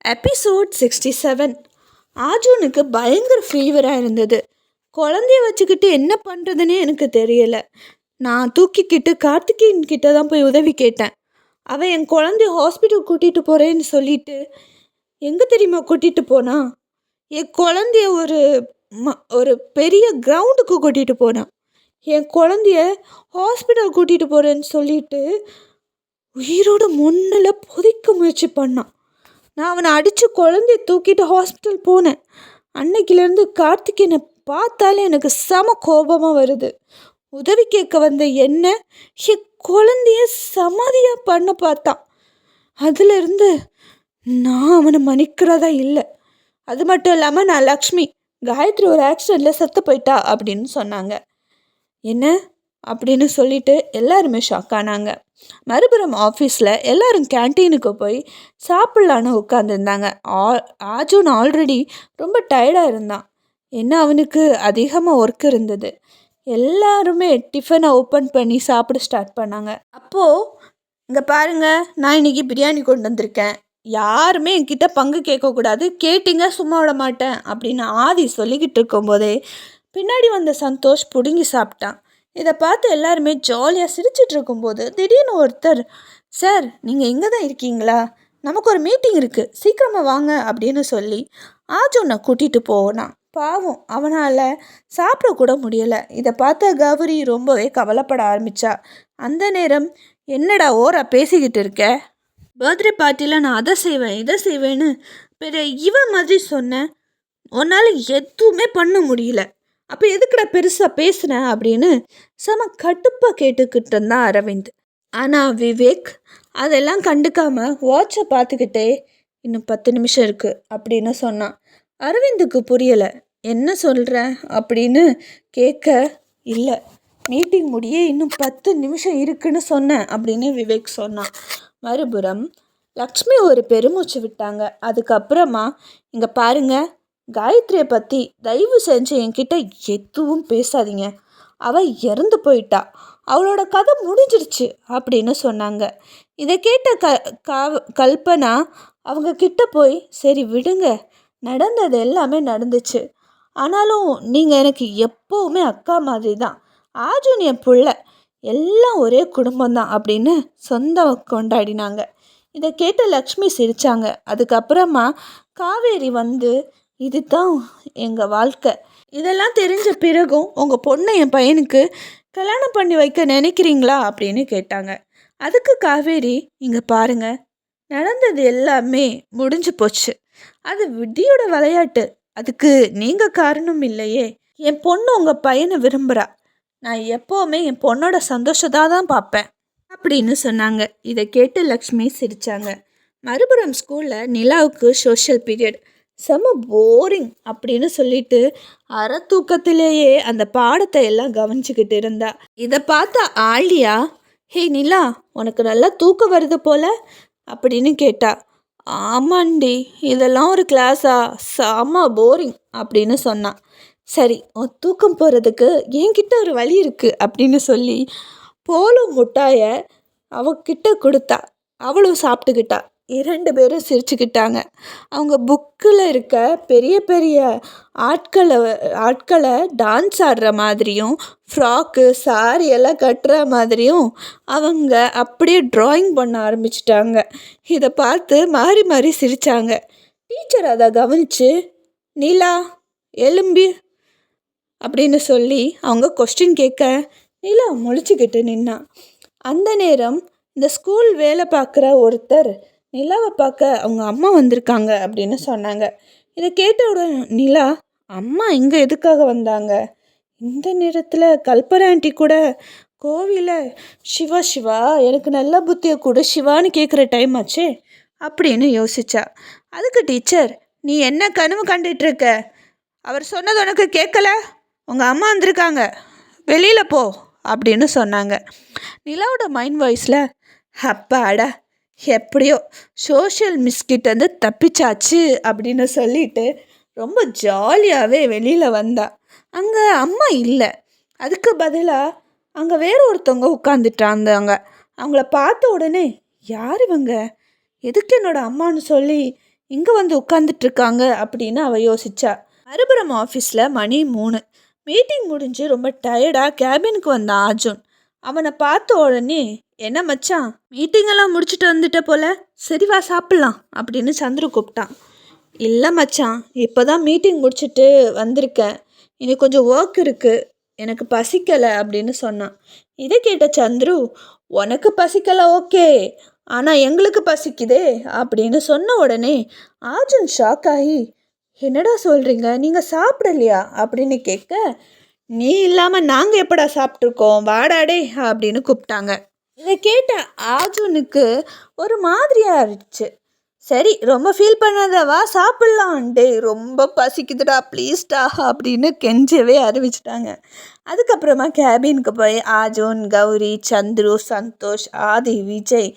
Episode 67. ஆஜூனுக்கு பயங்கர ஃபீவராக இருந்தது. குழந்தைய வச்சுக்கிட்டு என்ன பண்ணுறதுன்னே எனக்கு தெரியலை. நான் தூக்கிக்கிட்டு கார்த்திகேயன் கிட்ட தான் போய் உதவி கேட்டேன். அவன் என் குழந்தைய ஹாஸ்பிட்டல் கூட்டிகிட்டு போகிறேன்னு சொல்லிட்டு எங்கே தெரியுமா கூட்டிகிட்டு போனா, என் குழந்தைய ஒரு பெரிய கிரவுண்டுக்கு கூட்டிகிட்டு போனான். என் குழந்தைய ஹாஸ்பிட்டல் கூட்டிகிட்டு போகிறேன்னு சொல்லிட்டு உயிரோட முன்னில் புதைக்க முயற்சி பண்ணான். நான் அவனை அடித்து குழந்தைய தூக்கிட்டு ஹாஸ்பிட்டல் போனேன். அன்னைக்கிலேருந்து கார்த்திகேயனை பார்த்தாலே எனக்கு செம கோபமாக வருது. உதவி கேட்க வந்த என்ன என் குழந்தைய சமாதியாக பண்ண பார்த்தான். அதிலிருந்து நான் அவனை மன்னிக்கிறதா இல்லை. அது மட்டும் இல்லாமல் நான் லக்ஷ்மி, காயத்ரி ஒரு ஆக்சிடெண்ட்டில் செத்து போயிட்டா அப்படின்னு சொன்னாங்க. என்ன அப்படின்னு சொல்லிட்டு எல்லாருமே ஷாக் ஆனாங்க. மறுபுறம் ஆஃபீஸில் எல்லோரும் கேன்டீனுக்கு போய் சாப்பிட்லான்னு உட்காந்துருந்தாங்க. ஆஜூன் ஆல்ரெடி ரொம்ப டயர்டாக இருந்தான். என்ன அவனுக்கு அதிகமாக ஒர்க் இருந்தது. எல்லாருமே டிஃபனை ஓப்பன் பண்ணி சாப்பிட ஸ்டார்ட் பண்ணாங்க. அப்போது இங்கே பாருங்கள், நான் இன்றைக்கி பிரியாணி கொண்டு வந்திருக்கேன். யாருமே என்கிட்ட பங்கு கேட்கக்கூடாது, கேட்டிங்க சும்மா விட மாட்டேன் அப்படின்னு ஆதி சொல்லிக்கிட்டு இருக்கும்போதே பின்னாடி வந்த சந்தோஷ் பிடுங்கி சாப்பிட்டான். இதை பார்த்து எல்லாருமே ஜாலியாக சிரிச்சிட்டு இருக்கும்போது திடீர்னு ஒருத்தர், சார் நீங்கள் இங்கே தான் இருக்கீங்களா, நமக்கு ஒரு மீட்டிங் இருக்குது, சீக்கிரமாக வாங்க அப்படின்னு சொல்லி ஆஜூனை கூட்டிகிட்டு போனான். பாவம், அவனால் சாப்பிடக்கூட முடியலை. இதை பார்த்த கௌரி ரொம்பவே கவலைப்பட ஆரம்பித்தா. அந்த நேரம், என்னடா ஓரா பேசிக்கிட்டு இருக்க, பர்த்டே பார்ட்டியில் நான் அதை செய்வேன் இதை செய்வேன்னு பெரிய இவன் மாதிரி சொன்னேன், உன்னால் எதுவுமே பண்ண முடியல, அப்போ எதுக்குடா பெருசாக பேசுனேன் அப்படின்னு செம கடுப்பாக கேட்டுக்கிட்டு இருந்தான் அரவிந்த். ஆனால் விவேக் அதெல்லாம் கண்டுக்காமல் வாட்சை பார்த்துக்கிட்டே இன்னும் 10 நிமிஷம் இருக்குது அப்படின்னு சொன்னான். அரவிந்துக்கு புரியலை. என்ன சொல்கிறேன் அப்படின்னு கேட்க, இல்லை மீட்டிங் முடிய இன்னும் 10 நிமிஷம் இருக்குன்னு சொன்னேன் அப்படின்னு விவேக் சொன்னான். மறுபுறம் லக்ஷ்மி ஒரு பெருமூச்சு விட்டாங்க. அதுக்கப்புறமா, இங்கே பாருங்கள், காயத்ரியை பற்றி தயவு செஞ்சு என்கிட்ட எதுவும் பேசாதீங்க, அவள் இறந்து போயிட்டா, அவளோட கதை முடிஞ்சிருச்சு அப்படின்னு சொன்னாங்க. இதை கேட்ட கல்பனா அவங்க கிட்ட போய், சரி விடுங்க, நடந்தது எல்லாமே நடந்துச்சு, ஆனாலும் நீங்கள் எனக்கு எப்போவுமே அக்கா மாதிரி தான், ஆஜூன் என் புள்ள, எல்லாம் ஒரே குடும்பம்தான் அப்படின்னு சொந்தம் கொண்டாடினாங்க. இதை கேட்ட லக்ஷ்மி சிரித்தாங்க. அதுக்கப்புறமா காவேரி வந்து, இதுதான் எங்கள் வாழ்க்கை, இதெல்லாம் தெரிஞ்ச பிறகும் உங்கள் பொண்ணை என் பையனுக்கு கல்யாணம் பண்ணி வைக்க நினைக்கிறீங்களா அப்படின்னு கேட்டாங்க. அதுக்கு காவேரி, இங்கே பாருங்கள், நடந்தது எல்லாமே முடிஞ்சு போச்சு, அது விதியோட விளையாட்டு, அதுக்கு நீங்கள் காரணம் இல்லையே, என் பொண்ணு உங்கள் பையனை விரும்புகிறா, நான் எப்போவுமே என் பொண்ணோட சந்தோஷத்தை தான் பார்ப்பேன் அப்படின்னு சொன்னாங்க. இதை கேட்டு லக்ஷ்மி சிரித்தாங்க. மறுபுறம் ஸ்கூலில் நிலாவுக்கு சோஷியல் பீரியட். செம போரிங் அப்படின்னு சொல்லிட்டு அரை தூக்கத்திலேயே அந்த பாடத்தை எல்லாம் கவனிச்சுக்கிட்டு இருந்தா. இதை பார்த்த ஆலியா, ஹே நிலா, உனக்கு நல்லா தூக்கம் வருது போல அப்படின்னு கேட்டா. ஆமாண்டி, இதெல்லாம் ஒரு கிளாஸா, செம போரிங் அப்படின்னு சொன்னான். சரி, உன் தூக்கம் போகிறதுக்கு என்கிட்ட ஒரு வழி இருக்குது அப்படின்னு சொல்லி போலோ முட்டாயை அவகிட்ட கொடுத்தா. அவளும் சாப்பிட்டுக்கிட்டா. 2 பேரும் சிரிச்சுக்கிட்டாங்க. அவங்க புக்கில் இருக்க பெரிய பெரிய ஆட்களை டான்ஸ் ஆடுற மாதிரியும் ஃப்ராக்கு சாரி எல்லாம் கட்டுற மாதிரியும் அவங்க அப்படியே ட்ராயிங் பண்ண ஆரம்பிச்சிட்டாங்க. இதை பார்த்து மாறி மாறி சிரித்தாங்க. டீச்சர் அதை கவனித்து, நிலா எலும்பி அப்படின்னு சொல்லி அவங்க கொஸ்டின் கேட்க நிலா முழிச்சுக்கிட்டு நின்னான். அந்த நேரம் இந்த ஸ்கூல் வேலை பார்க்குற ஒருத்தர், நிலாவை பார்க்க அவங்க அம்மா வந்திருக்காங்க அப்படின்னு சொன்னாங்க. இதை கேட்ட உடனே நிலா, அம்மா இங்கே எதுக்காக வந்தாங்க, இந்த நேரத்தில் கல்பனா ஆண்டி கூட கோவிலில் சிவா சிவா எனக்கு நல்ல புத்தியை கொடு சிவான்னு கேட்குற டைம் ஆச்சே அப்படின்னு யோசிச்சா. அதுக்கு டீச்சர், நீ என்ன கனவு கண்டுட்ருக்க, அவர் சொன்னது உனக்கு கேட்கல, உங்கள் அம்மா வந்திருக்காங்க, வெளியில் போ அப்படின்னு சொன்னாங்க. நிலாவோட மைண்ட் வாய்ஸில், அப்பாடா எப்படியோ சோஷியல் மிஸ்கிட்டேருந்து தப்பிச்சாச்சு அப்படின்னு சொல்லிட்டு ரொம்ப ஜாலியாகவே வெளியில் வந்தா. அங்கே அம்மா இல்லை, அதுக்கு பதிலாக அங்கே வேற ஒருத்தவங்க உட்காந்துட்டாங்க. அவங்கள பார்த்த உடனே, யார் இவங்க, எதுக்கு என்னோடய அம்மான்னு சொல்லி இங்கே வந்து உட்காந்துட்ருக்காங்க அப்படின்னு அவள் யோசிச்சா. மறுபுறம் ஆஃபீஸில் மணி 3. மீட்டிங் முடிஞ்சு ரொம்ப டயர்டாக கேபினுக்கு வந்தான் அர்ஜுன். அவனை பார்த்த உடனே, என்ன மச்சான், மீட்டிங்கெல்லாம் முடிச்சுட்டு வந்துட்ட போல, சரி வா சாப்பிட்லாம் அப்படின்னு சந்துரு கூப்பிட்டான். இல்லை மச்சான், இப்போ தான் மீட்டிங் முடிச்சுட்டு வந்திருக்கேன், இனி கொஞ்சம் ஒர்க் இருக்குது, எனக்கு பசிக்கலை அப்படின்னு சொன்னான். இதை கேட்ட சந்துரு, உனக்கு பசிக்கலை ஓகே, ஆனால் எங்களுக்கு பசிக்குதே அப்படின்னு சொன்ன உடனே அர்ஜுன் ஷாக் ஆகி, என்னடா சொல்கிறீங்க, நீங்கள் சாப்பிடலையா அப்படின்னு கேட்க, நீ இல்லாமல் நாங்கள் எப்படா சாப்பிட்ருக்கோம், வாடாடே அப்படின்னு கூப்பிட்டாங்க. இதை கேட்ட அர்ஜுனுக்கு ஒரு மாதிரியாக இருந்துச்சு. சரி, ரொம்ப ஃபீல் பண்ணாத, வா சாப்பிட்லாம், டே ரொம்ப பசிக்குதுடா ப்ளீஸ்டா அப்படின்னு கெஞ்சவே ஆரம்பிச்சிட்டாங்க. அதுக்கப்புறமா கேபினுக்கு போய் அர்ஜுன், கௌரி, சந்துரு, சந்தோஷ், ஆதி, விஜய்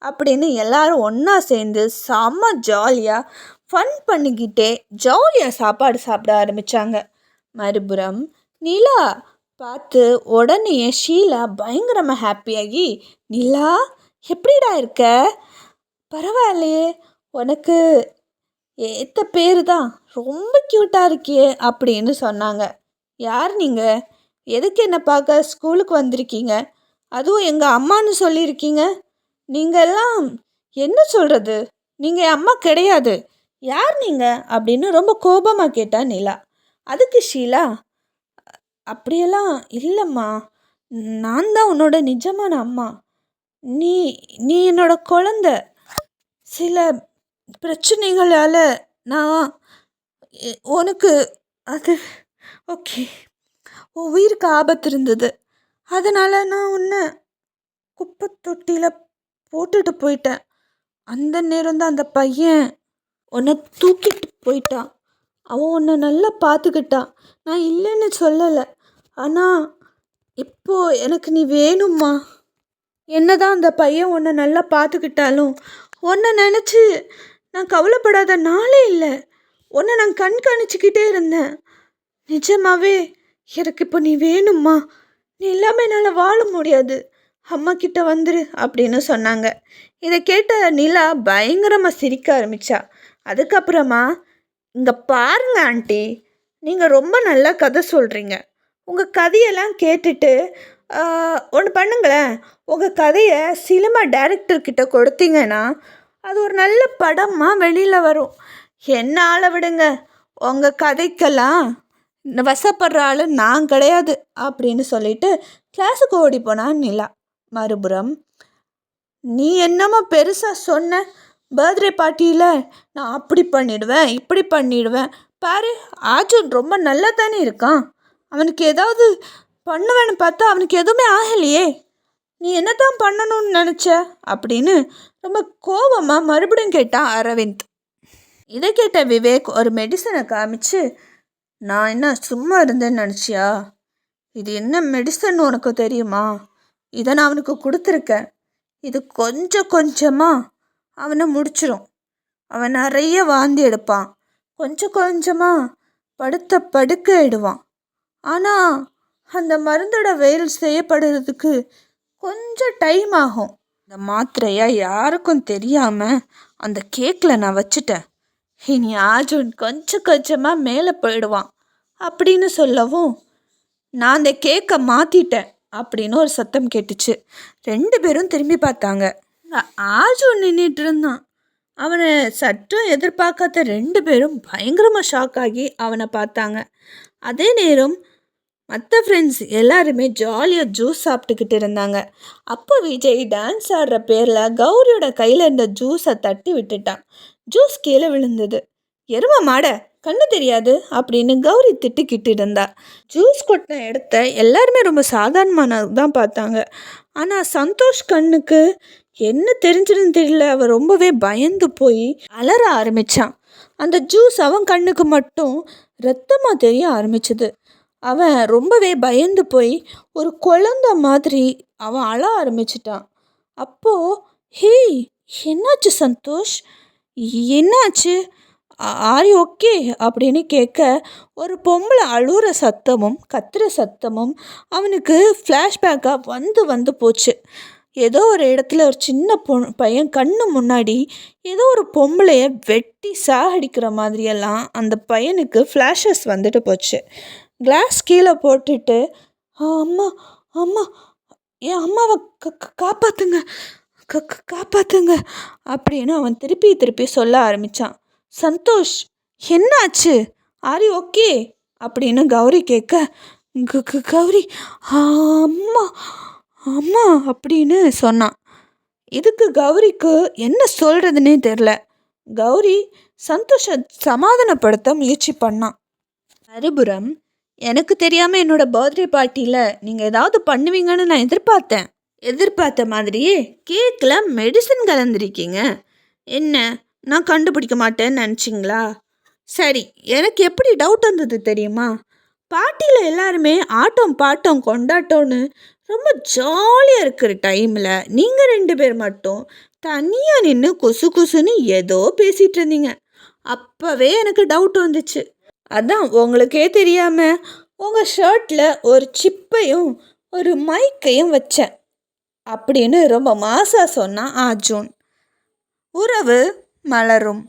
அப்படின்னு எல்லாரும் ஒன்றா சேர்ந்து செம்ம ஜாலியாக ஃபன் பண்ணிக்கிட்டே ஜாலியாக சாப்பாடு சாப்பிட ஆரம்பித்தாங்க. மறுபுறம் நிலா பார்த்து உடனே ஷீலா பயங்கரமாக ஹாப்பியாகி, நிலா எப்படிடா இருக்க, பரவாயில்லையே, உனக்கு ஏற்ற பேர் தான், ரொம்ப க்யூட்டாக இருக்கியே அப்படின்னு சொன்னாங்க. யார் நீங்கள், எதுக்கு என்னை பார்க்க ஸ்கூலுக்கு வந்திருக்கீங்க, அதுவும் எங்கள் அம்மான்னு சொல்லியிருக்கீங்க, நீங்கள்லாம் என்ன சொல்கிறது, நீங்கள் என் அம்மா கிடையாது, யார் நீங்கள் அப்படின்னு ரொம்ப கோபமாக கேட்டா நிலா. அதுக்கு ஷீலா, அப்படியெல்லாம் இல்லைம்மா, நான் தான் உன்னோட நிஜமான அம்மா, நீ நீ என்னோட குழந்த, சில பிரச்சனைகளால் நான் உனக்கு அது ஓகே, உன் உயிருக்கு ஆபத்து இருந்தது, அதனால் நான் உன்னை குப்பை தொட்டியில் போட்டுட்டு போயிட்டேன், அந்த நேரம் தான் அந்த பையன் உன்னை தூக்கிட்டு போயிட்டான், அவன் உன்னை நல்லா பார்த்துக்கிட்டான், நான் இல்லைன்னு சொல்லலை, ஆனால் இப்போது எனக்கு நீ வேணும்மா, என்னதான் அந்த பையன் உன்னை நல்லா பார்த்துக்கிட்டாலும் உன்னை நினச்சி நான் கவலைப்படாத நாளே இல்லை, உன்னை நான் கண்காணிச்சிக்கிட்டே இருந்தேன், நிஜமாவே எனக்கு இப்போ நீ வேணும்மா, நீ இல்லாமல் என்னால் வாழ முடியாது, அம்மா கிட்ட வந்துரு அப்படின்னு சொன்னாங்க. இதை கேட்ட நிலா பயங்கரமாக சிரிக்க ஆரம்பித்தா. அதுக்கப்புறமா, இங்கே பாருங்க ஆண்டி, நீங்கள் ரொம்ப நல்லா கதை சொல்கிறீங்க, உங்கள் கதையெல்லாம் கேட்டுட்டு ஒன்று பண்ணுங்களேன், உங்கள் கதையை சினிமா டைரக்டர்கிட்ட கொடுத்தீங்கன்னா அது ஒரு நல்ல படமாக வெளியில் வரும், என்ன ஆளை விடுங்க, உங்கள் கதைக்கெல்லாம் வசப்படுற ஆள் நான் கிடையாது அப்படின்னு சொல்லிட்டு கிளாஸுக்கு ஓடி போனான் நிலா. மறுபுறம், நீ என்னமோ பெருசாக சொன்ன, பர்த்டே பார்ட்டியில் நான் அப்படி பண்ணிடுவேன் இப்படி பண்ணிடுவேன், பாரு அர்ஜுன் ரொம்ப நல்லா தானே இருக்கான், அவனுக்கு ஏதாவது பண்ணுவேன்னு பார்த்தா அவனுக்கு எதுவுமே ஆகலையே, நீ என்ன தான் பண்ணணும்னு நினச்ச அப்படின்னு ரொம்ப கோபமாக மறுபடியும் கேட்டான் அரவிந்த். இதை கேட்ட விவேக் ஒரு மெடிசனை காமிச்சு, நான் என்ன சும்மா இருந்தேன்னு நினச்சியா, இது என்ன மெடிசன் உனக்கு தெரியுமா, இதை நான் அவனுக்கு கொடுத்துருக்கேன், இது கொஞ்சம் கொஞ்சமாக அவனை முடிச்சிடும், அவன் நிறைய வாந்தி எடுப்பான், கொஞ்சம் கொஞ்சமாக படுக்க இடுவான், ஆனால் அந்த மருந்தோட வேலை செய்யப்படுறதுக்கு கொஞ்சம் டைம் ஆகும், இந்த மாத்திரையை யாருக்கும் தெரியாமல் அந்த கேக்கில் நான் வச்சுட்டேன், இனி அர்ஜுன் கொஞ்சம் கொஞ்சமாக மேலே போயிடுவான் அப்படின்னு சொல்லவும், நான் அந்த கேக்கை மாற்றிட்டேன் அப்படின்னு ஒரு சத்தம் கேட்டுச்சு. 2 பேரும் திரும்பி பார்த்தாங்க. அர்ஜுன் நின்றுட்டு இருந்தான். அவனை சற்றும் எதிர்பார்க்காத 2 பேரும் பயங்கரமாக ஷாக் ஆகி அவனை பார்த்தாங்க. அதே நேரம் மற்ற ஃப்ரெண்ட்ஸ் எல்லாருமே ஜாலியாக ஜூஸ் சாப்பிட்டுக்கிட்டு இருந்தாங்க. அப்போ விஜய் டான்ஸ் ஆடுற பேரில் கௌரியோட கையில் இருந்த ஜூஸை தட்டி விட்டுட்டான். ஜூஸ் கீழே விழுந்தது. எரும மாட, கண்ணு தெரியாது அப்படின்னு கௌரி திட்டிக்கிட்டு இருந்தா. ஜூஸ் கொட்டின இடத்த எல்லாருமே ரொம்ப சாதாரணமானதான் பார்த்தாங்க. ஆனால் சந்தோஷ் கண்ணுக்கு என்ன தெரிஞ்சிருன்னு தெரியல, அவன் ரொம்பவே பயந்து போய் அலற ஆரம்பித்தான். அந்த ஜூஸ் அவன் கண்ணுக்கு மட்டும் ரத்தமாக தெரிய ஆரம்பிச்சது. அவன் ரொம்பவே பயந்து போய் ஒரு குழந்தை மாதிரி அவன் அழ ஆரம்பிச்சிட்டான். அப்போது, ஹேய் என்னாச்சு சந்தோஷ், என்னாச்சு, ஆர் யூ ஓகே அப்படின்னு கேட்க, ஒரு பொம்பளை அழுகிற சத்தமும் கத்துற சத்தமும் அவனுக்கு ஃப்ளாஷ்பேக்காக வந்து போச்சு. ஏதோ ஒரு இடத்துல ஒரு சின்ன பையன் கண்ணு முன்னாடி ஏதோ ஒரு பொம்பளைய வெட்டி சாகடிக்கிற மாதிரியெல்லாம் அந்த பையனுக்கு ஃப்ளாஷஸ் வந்துட்டு போச்சு. கிளாஸ் கீழே போட்டுட்டு, அம்மா அம்மா என் அம்மாவை காப்பாற்றுங்க காப்பாற்றுங்க அப்படின்னு அவன் திருப்பி திருப்பி சொல்ல ஆரம்பித்தான். சந்தோஷ், என்னாச்சு, ஆர் யூ ஓகே அப்படின்னு கௌரி கேட்க, கௌரி அம்மா அம்மா அப்படின்னு சொன்னான். இதுக்கு கௌரிக்கு என்ன சொல்கிறதுனே தெரில. கௌரி சந்தோஷை சமாதானப்படுத்த முயற்சி பண்ணான். மறுபுறம், எனக்கு தெரியாமல் என்னோடய பர்த்டே பார்ட்டியில் நீங்கள் ஏதாவது பண்ணுவீங்கன்னு நான் எதிர்பார்த்த மாதிரியே கேக்கில் மெடிசன் கலந்துருக்கீங்க. என்ன, நான் கண்டுபிடிக்க மாட்டேன்னு நினச்சிங்களா? சரி, எனக்கு எப்படி டவுட் வந்தது தெரியுமா? பார்ட்டியில் எல்லாருமே ஆட்டம் பாட்டம் கொண்டாட்டம்னு ரொம்ப ஜாலியாக இருக்கிற டைமில் நீங்கள் 2 பேர் மட்டும் தனியாக நின்று குசு குசுன்னு ஏதோ பேசிகிட்டு இருந்தீங்க. அப்போவே எனக்கு டவுட் வந்துச்சு. அதான் உங்களுக்கே தெரியாமல் உங்கள் ஷர்ட்டில் ஒரு சிப்பையும் ஒரு மைக்கையும் வச்சேன் அப்படின்னு ரொம்ப மாசா சொன்னான் அர்ஜுன். உறவு மலரும்.